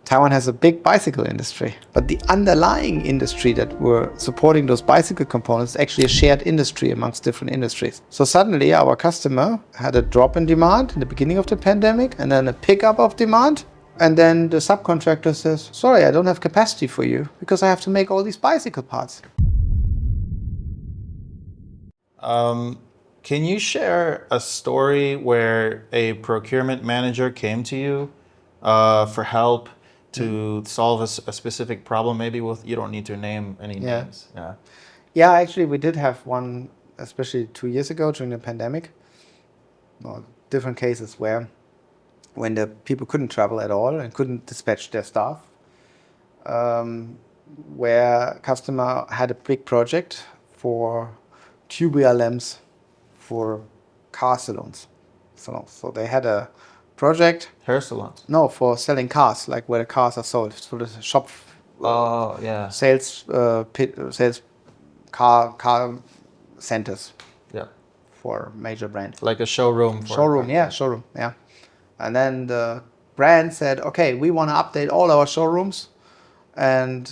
Taiwan has a big bicycle industry, but the underlying industry that were supporting those bicycle components is actually a shared industry amongst different industries. So suddenly our customer had a drop in demand in the beginning of the pandemic and then a pickup of demand. And then the subcontractor says, sorry, I don't have capacity for you because I have to make all these bicycle parts. Can you share a story where a procurement manager came to you for help to solve a specific problem? Maybe you don't need to name any names. Yeah, actually, we did have one, especially 2 years ago during the pandemic. Well, different cases where when the people couldn't travel at all and couldn't dispatch their staff, where customer had a big project for tubular lamps for car salons. So they had a project. Hair salons? No, for selling cars, like where the cars are sold. For the shop. Oh, yeah. Sales car centers. Yeah. For major brands. Like a showroom. Showroom, yeah. And then the brand said, okay, we want to update all our showrooms, and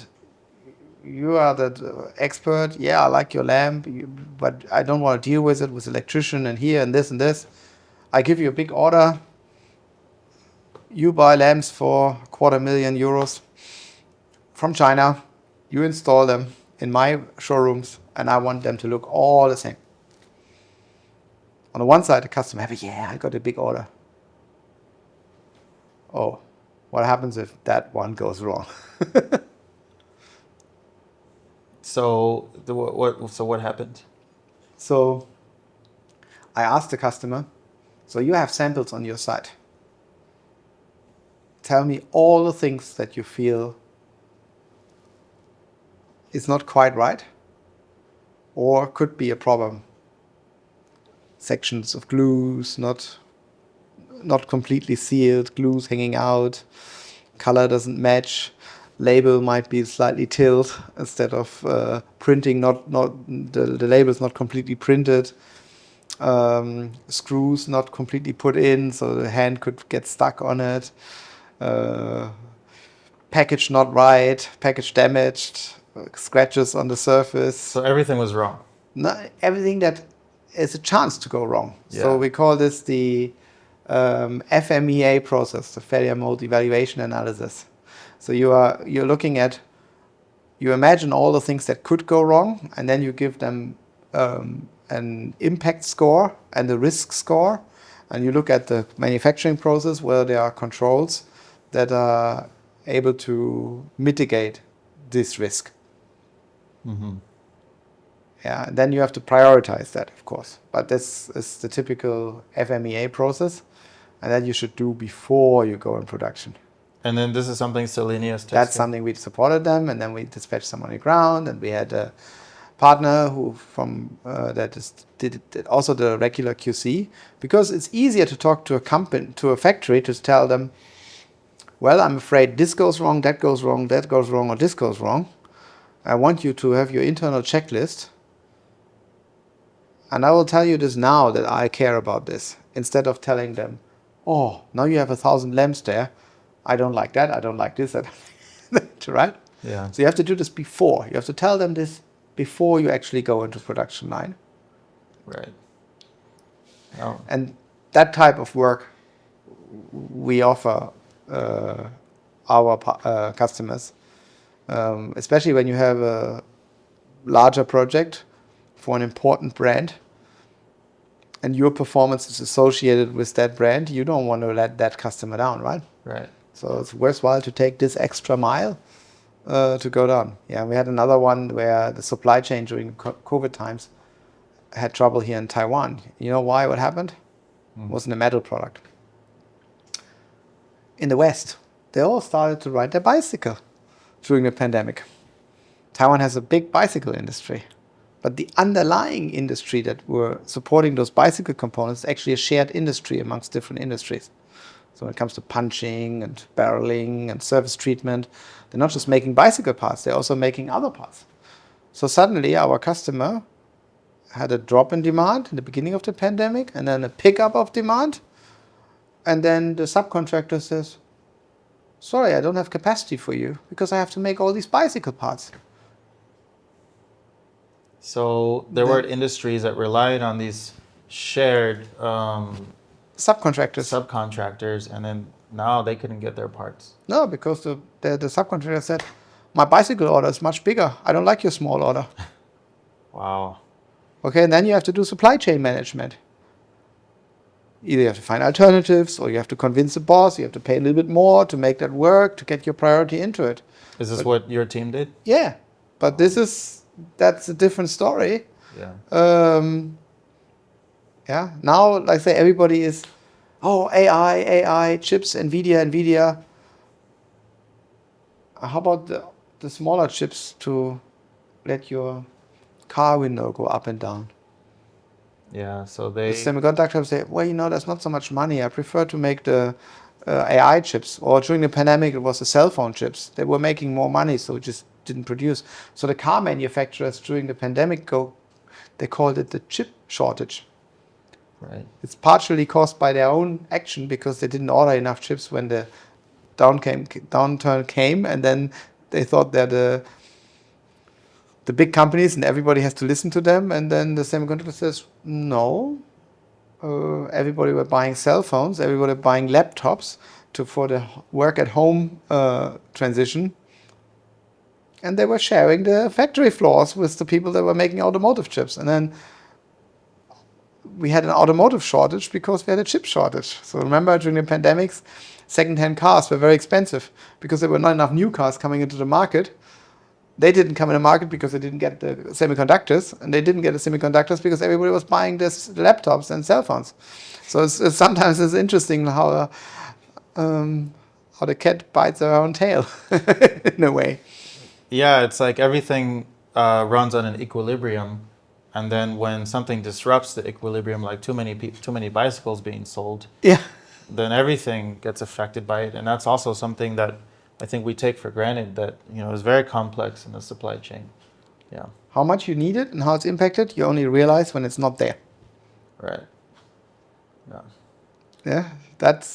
you are the expert. Yeah, I like your lamp, but I don't want to deal with it with electrician and here and this and this. I give you a big order. You buy lamps for €250,000 from China. You install them in my showrooms, and I want them to look all the same. On the one side, the customer happy, yeah, I got a big order. Oh, what happens if that one goes wrong? So what happened? So I asked the customer, so you have samples on your site. Tell me all the things that you feel is not quite right or could be a problem. Sections of glues not completely sealed, glues hanging out, color doesn't match, label might be slightly tilted instead of printing, the label is not completely printed, screws not completely put in so the hand could get stuck on it, package not right, package damaged, scratches on the surface. So everything was wrong? Everything that is a chance to go wrong. Yeah. So we call this the FMEA process, the failure mode evaluation analysis. So you're looking at, you imagine all the things that could go wrong, and then you give them an impact score and a risk score, and you look at the manufacturing process where there are controls that are able to mitigate this risk. Mm-hmm. Yeah, and then you have to prioritize that, of course. But this is the typical FMEA process, and that you should do before you go in production. And then this is something Selenius tested? That's something we supported them, and then we dispatched them on the ground, and we had a partner who did also the regular QC, because it's easier to talk to a company, to a factory, to tell them, well, I'm afraid this goes wrong, that goes wrong, that goes wrong, or this goes wrong. I want you to have your internal checklist. And I will tell you this now that I care about this, instead of telling them, oh, now you have 1,000 lamps there. I don't like that. I don't like this. Right? Yeah. So you have to do this before. You have to tell them this before you actually go into production line. Right. Oh. And that type of work we offer our customers, especially when you have a larger project for an important brand and your performance is associated with that brand. You don't want to let that customer down, right? Right. So it's worthwhile to take this extra mile to go down. Yeah, we had another one where the supply chain during COVID times had trouble here in Taiwan. You know why? What happened? It wasn't a metal product. In the West, they all started to ride their bicycle during the pandemic. Taiwan has a big bicycle industry, but the underlying industry that were supporting those bicycle components is actually a shared industry amongst different industries. So when it comes to punching and barreling and surface treatment, they're not just making bicycle parts, they're also making other parts. So suddenly our customer had a drop in demand in the beginning of the pandemic and then a pickup of demand. And then the subcontractor says, sorry, I don't have capacity for you because I have to make all these bicycle parts. So there were industries that relied on these shared Subcontractors. subcontractors, and then now they couldn't get their parts. No, because the subcontractor said, my bicycle order is much bigger. I don't like your small order. Wow. Okay, and then you have to do supply chain management. Either you have to find alternatives, or you have to convince the boss, you have to pay a little bit more to make that work, to get your priority into it. Is this what your team did? Yeah, but that's a different story. Yeah. Yeah, now, like I say, everybody is, oh, AI, chips, NVIDIA. How about the smaller chips to let your car window go up and down? Yeah. So The they. semiconductors say, well, there's not so much money. I prefer to make the AI chips. Or during the pandemic, it was the cell phone chips. They were making more money, so it just didn't produce. So the car manufacturers during the pandemic they called it the chip shortage. Right. It's partially caused by their own action because they didn't order enough chips when the downturn came, and then they thought they're the big companies and everybody has to listen to them. And then the semiconductor says, no, everybody were buying cell phones, everybody buying laptops for the work at home transition. And they were sharing the factory floors with the people that were making automotive chips. And then we had an automotive shortage because we had a chip shortage. So remember, during the pandemics, second-hand cars were very expensive because there were not enough new cars coming into the market. They didn't come in the market because they didn't get the semiconductors, and they didn't get the semiconductors because everybody was buying this laptops and cell phones. So sometimes it's interesting how the cat bites her own tail in a way. Yeah, it's like everything runs on an equilibrium, and then when something disrupts the equilibrium, like too many bicycles being sold, Yeah. then everything gets affected by it, and that's also something that I think we take for granted that is very complex in the supply chain. Yeah. How much you need it and how it's impacted, you only realize when it's not there. Right. Yeah. Yeah,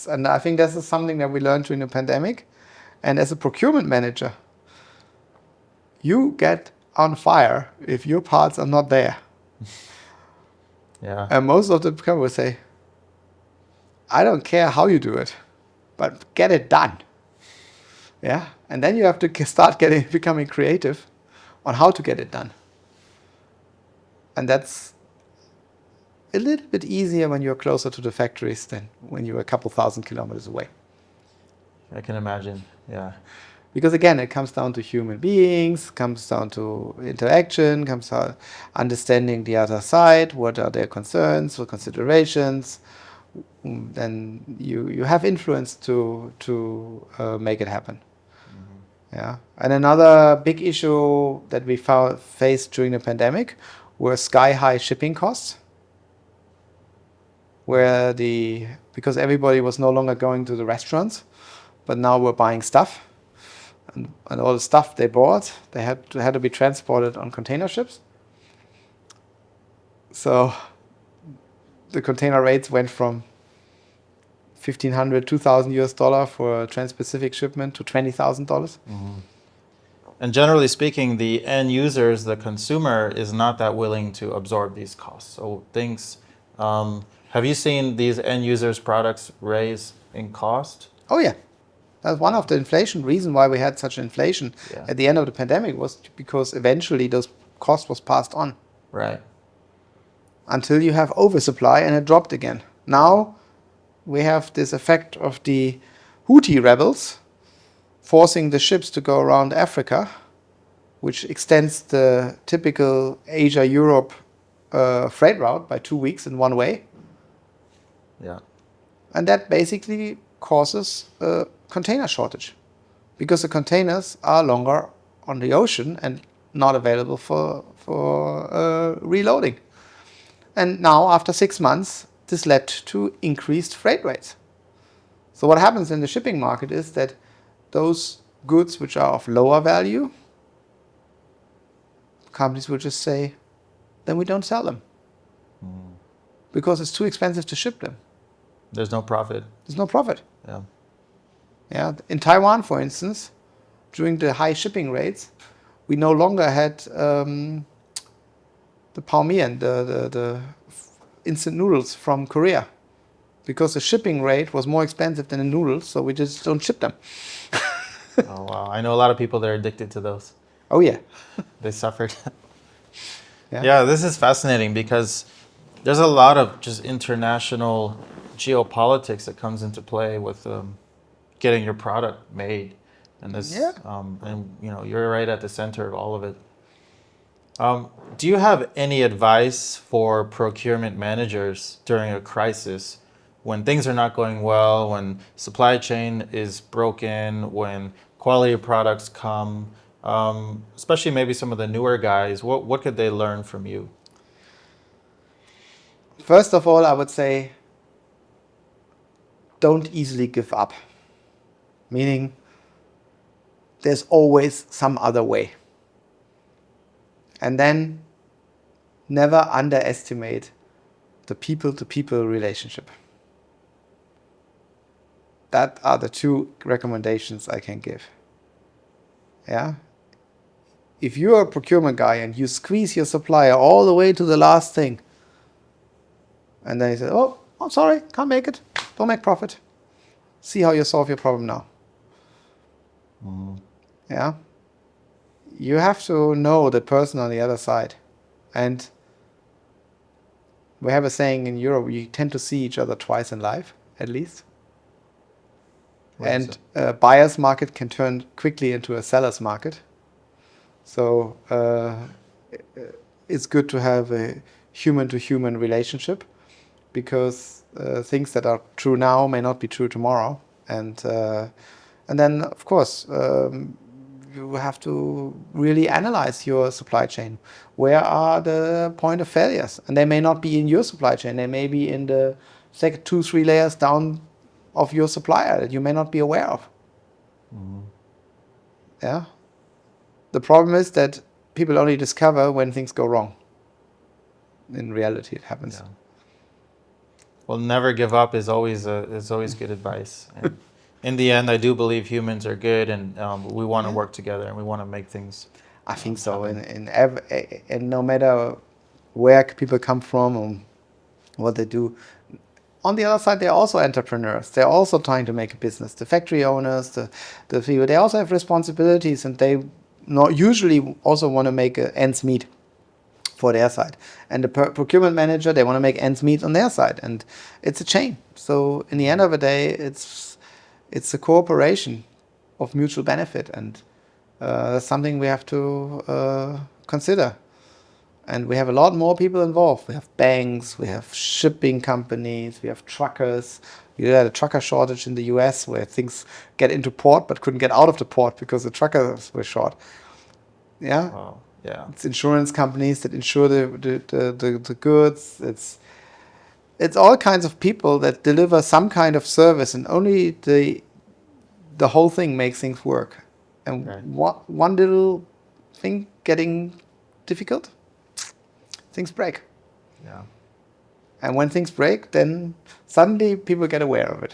and I think this is something that we learned during the pandemic. And as a procurement manager, you get on fire if your parts are not there. Yeah. And most of the procurement will say, I don't care how you do it, but get it done. Yeah, and then you have to start becoming creative on how to get it done. And that's a little bit easier when you're closer to the factories than when you're a couple thousand kilometers away. I can imagine. Yeah. Because again, it comes down to human beings, comes down to interaction, comes down understanding the other side, what are their concerns, what considerations. Then you have influence to make it happen. Mm-hmm. Yeah. And another big issue that we faced during the pandemic were sky-high shipping costs, because everybody was no longer going to the restaurants, but now we're buying stuff. And all the stuff they bought, they had to be transported on container ships. So the container rates went from $1,500, $2,000 for a trans-Pacific shipment to $20,000. Mm-hmm. And generally speaking, the end users, the consumer, is not that willing to absorb these costs. So have you seen these end users' products raise in cost? Oh yeah. That's one of the inflation reason why we had such inflation at the end of the pandemic was because eventually those costs was passed on. Right. Until you have oversupply and it dropped again. Now we have this effect of the Houthi rebels forcing the ships to go around Africa, which extends the typical Asia-Europe freight route by 2 weeks in one way. Yeah. And that basically causes a container shortage because the containers are longer on the ocean and not available for reloading. And now, after 6 months, this led to increased freight rates. So what happens in the shipping market is that those goods which are of lower value, companies will just say, then we don't sell them. Because it's too expensive to ship them. There's no profit. There's no profit. Yeah. Yeah, in Taiwan, for instance, during the high shipping rates, we no longer had the palmian, the instant noodles from Korea, because the shipping rate was more expensive than the noodles, so we just don't ship them. Oh wow, I know a lot of people that are addicted to those. Oh yeah, They suffered. yeah, Yeah, this is fascinating because there's a lot of just international geopolitics that comes into play with getting your product made, and yeah. and you know, you're right at the center of all of it. Do you have any advice for procurement managers during a crisis when things are not going well, when supply chain is broken, when quality of products come, especially maybe some of the newer guys? What could they learn from you? First of all, I would say don't easily give up. Meaning, there's always some other way. And then never underestimate the people-to-people relationship. That are the two recommendations I can give. Yeah. If you're a procurement guy and you squeeze your supplier all the way to the last thing, and then he says, "Oh, I'm sorry, can't make it. Don't make profit. See how you solve your problem now." Yeah. You have to know the person on the other side. And we have a saying in Europe, we tend to see each other twice in life, at least. What is And it? a buyer's market can turn quickly into a seller's market. So it's good to have a human-to-human relationship, because things that are true now may not be true tomorrow. And then, of course, you have to really analyze your supply chain. Where are the point of failures? And they may not be in your supply chain. They may be in the second 2-3 layers down of your supplier that you may not be aware of. Yeah. The problem is that people only discover when things go wrong. In reality, it happens. Yeah. Well, never give up is always good advice. And in the end, I do believe humans are good, and we want to Yeah. work together, and we want to make things. I think so. Happen. And no matter where people come from and what they do, on the other side, they're also entrepreneurs. They're also trying to make a business. The factory owners, the people, they also have responsibilities, and they not usually also want to make ends meet for their side. And the procurement manager, they want to make ends meet on their side. And it's a chain. So in the end of the day, it's a cooperation of mutual benefit. And that's something we have to consider. And we have a lot more people involved. We have banks, we have shipping companies, we have truckers. We had a trucker shortage in the US where things get into port but couldn't get out of the port because the truckers were short. Yeah. Oh, yeah. It's insurance companies that insure the goods. It's all kinds of people that deliver some kind of service, and only the whole thing makes things work. And Right. one little thing getting difficult, things break. Yeah. And when things break, then suddenly people get aware of it.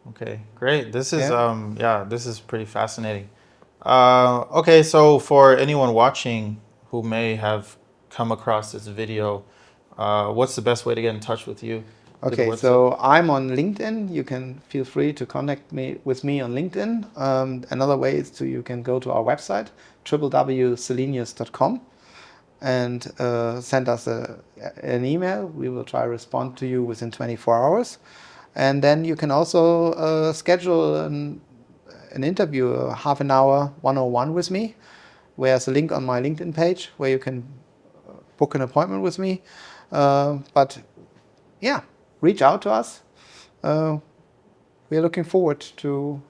Okay, great. This is Yeah. this is pretty fascinating. Okay, so for anyone watching who may have come across this video, what's the best way to get in touch with you? Okay, so I'm on LinkedIn. You can feel free to connect with me on LinkedIn. Another way is you can go to our website, www.selenius.com, and send us an email. We will try to respond to you within 24 hours. And then you can also schedule an interview, a half an hour, 101 with me. There's a link on my LinkedIn page where you can book an appointment with me. But yeah, reach out to us. We're looking forward to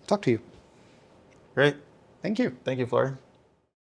talk to you. Great. Thank you. Thank you, Florian.